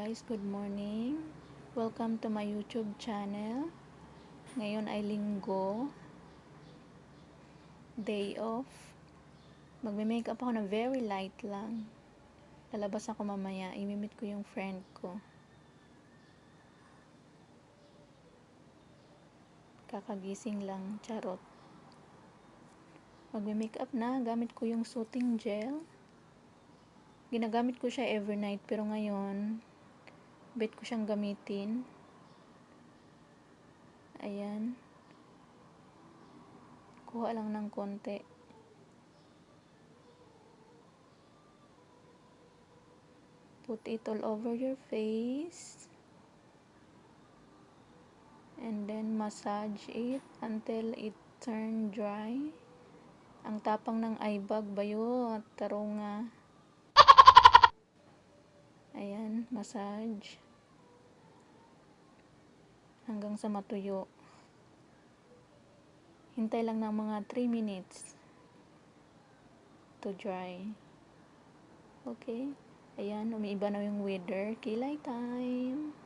guys, good morning. Welcome to my YouTube channel. Ngayon ay linggo, day off. Magme-makeup ako na very light lang. Lalabas ako mamaya, imimit ko yung friend ko. Kakagising lang, charot. Magme-makeup na, gamit ko yung soothing gel. Ginagamit ko siya every night, pero ngayon bet ko siyang gamitin. Ayan. Kuha lang ng konti. Put it all over your face. And then massage it until it turn dry. Ang tapang ng eyebrow ba yun? Tarunga. Ayan, massage. Hanggang sa matuyo. Hintay lang ng mga 3 minutes to dry. Okay? Ayan, umiiba na yung weather. Kilay time.